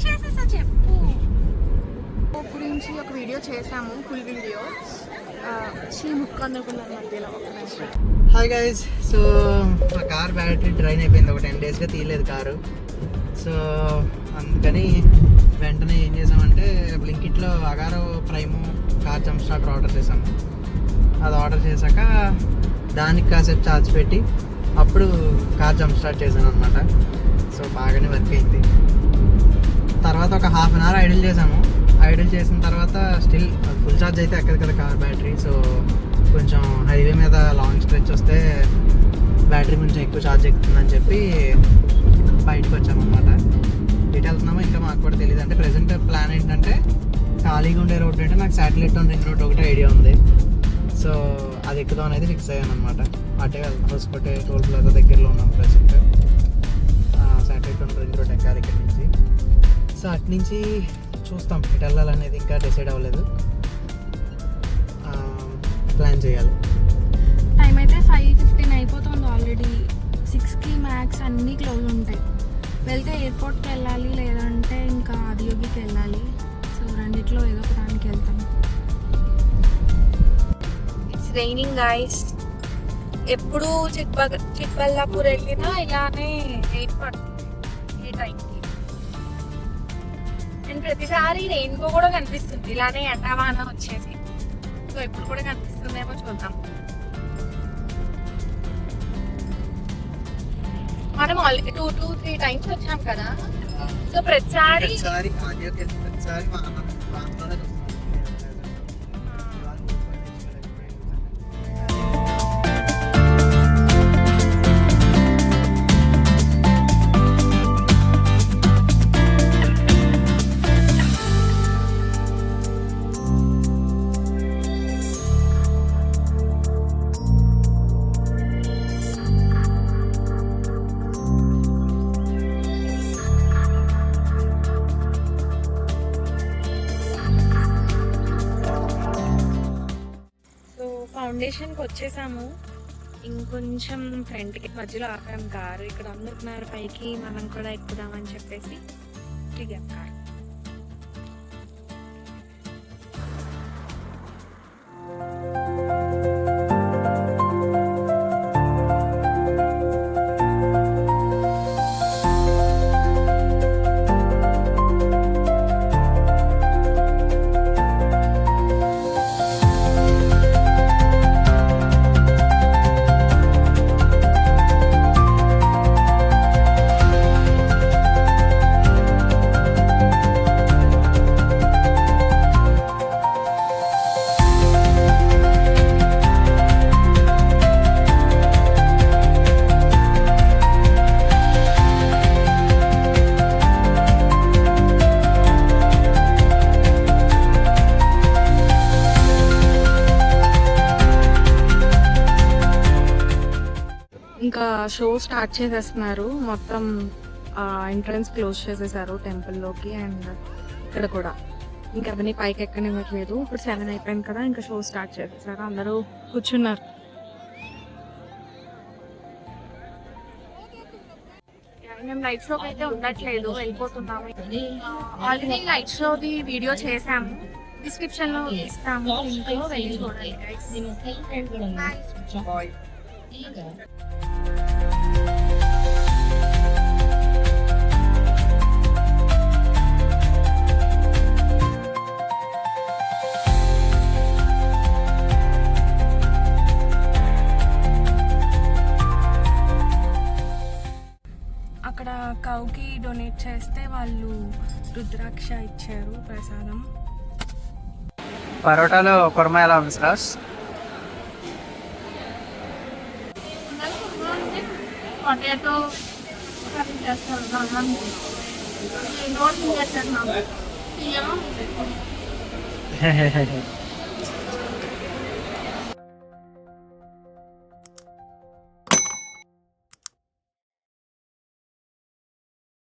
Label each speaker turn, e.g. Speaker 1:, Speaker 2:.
Speaker 1: Start చేసేసా చెప్పు గురించి ఒక వీడియో చేసాము, ఫుల్ వీడియో. ముక్క అనుకున్నాను మధ్యలో ఒక నిమిషం.
Speaker 2: హాయ్ గైస్, సో మా కార్ బ్యాటరీ డ్రైన్ అయిపోయింది, ఒక 10 daysగా తీయలేదు కారు. సో అందుకని వెంటనే ఏం చేసామంటే బ్లింకిట్లో Agaro prime car jump starter order చేసాము. అది ఆర్డర్ చేశాక దానికి కాసేపు ఛార్జ్ పెట్టి అప్పుడు కార్ జంప్ స్టార్ట్ చేశాను అనమాట. సో బాగానే వర్క్ అయింది. తర్వాత ఒక హాఫ్ అన్ అవర్ ఐడిల్ చేసాము. ఐడిల్ చేసిన తర్వాత స్టిల్ ఫుల్ ఛార్జ్ అయితే ఎక్కదు కదా కార్ బ్యాటరీ. సో కొంచెం హైవే మీద లాంగ్ స్ట్రెచ్ వస్తే బ్యాటరీ కొంచెం ఎక్కువ ఛార్జ్ ఎక్కుతుందని చెప్పి బయటకు వచ్చామన్నమాట. ఎటు వెళ్తున్నామో ఇంకా మాకు కూడా తెలియదు. అంటే ప్రెసెంట్ ప్లాన్ ఏంటంటే ఖాళీగా ఉండే రోడ్డు అంటే నాకు శాటిలైట్ రింగ్ రోడ్ ఒకటే ఐడియా ఉంది. సో అది ఎక్కుదాం అనేది ఫిక్స్ అయ్యాను అనమాట. అటే వెళ్తాం, హోస్కోటే టోల్ ప్లాజా దగ్గరలో ఉన్నాం ప్రెసెంట్. శాటిలైట్ రింగ్ రోడ్ ఎక్కాలి ఇక్కడి నుంచి. సో అటు నుంచి చూస్తాం ఎటు వెళ్ళాలనేది ఇంకా డిసైడ్ అవ్వలేదు, ప్లాన్ చేయాలి.
Speaker 1: టైం అయితే 5:15 అయిపోతుంది ఆల్రెడీ. 6కి మ్యాక్స్ అన్నీ క్లోజ్ ఉంటాయి. వెళ్తే ఎయిర్పోర్ట్కి వెళ్ళాలి, లేదంటే ఇంకా ఆదియోగికి వెళ్ళాలి. సో రెండిట్లో ఏదో ఒక దానికి వెళ్తాం. It's raining guys. ఎప్పుడు చిక్బల్లాపూర్ వెళ్ళినా ఇలానే రైన్ పడుతుంది ఈ టైంకి. అండ్ ప్రతిసారి రెయిన్బో కూడా కనిపిస్తుంది ఇలానే ఎండావాన వచ్చేసి. సో ఎప్పుడు కూడా కనిపిస్తుందేమో చూద్దాం. మనం ఆల్రెడీ 2-3 టైమ్స్ వచ్చాం కదా. సో ప్రతిసారి ఫౌండేషన్కి వచ్చేసాము. ఇంకొంచెం ఫ్రంట్కి మధ్యలో ఆపాం కారు. ఇక్కడ అందుకున్నారు పైకి, మనం కూడా ఎక్కుదామని చెప్పేసి దిగాం కారు. ఇంకా షో స్టార్ట్ చేసేస్తున్నారు. మొత్తం ఎంట్రన్స్ క్లోజ్ చేసేసారు టెంపుల్లోకి. అండ్ ఇక్కడ కూడా ఇంకా అవన్నీ పైకి ఎక్కనివ్వట్లేదు. ఇప్పుడు 7 అయిపోయింది కదా, ఇంకా షో స్టార్ట్ చేసేసారు. అందరూ కూర్చున్నారు. మేము లైట్ షోకి అయితే ఉండట్లేదు, వెళ్ళిపోతున్నాము. ఆల్రెడీ లైట్ షోది వీడియో చేసాము, డిస్క్రిప్షన్ లో ఇస్తాము, లింక్ వెళ్ళి చూడండి. అక్కడ కౌకి డొనేట్ చేస్తే వాళ్ళు రుద్రాక్ష ఇచ్చారు ప్రసాదం.
Speaker 2: పరోటాలో కుర్మా ఎలా ఉంది సార్?
Speaker 1: పొటాటో కర్రీ చేస్తారు.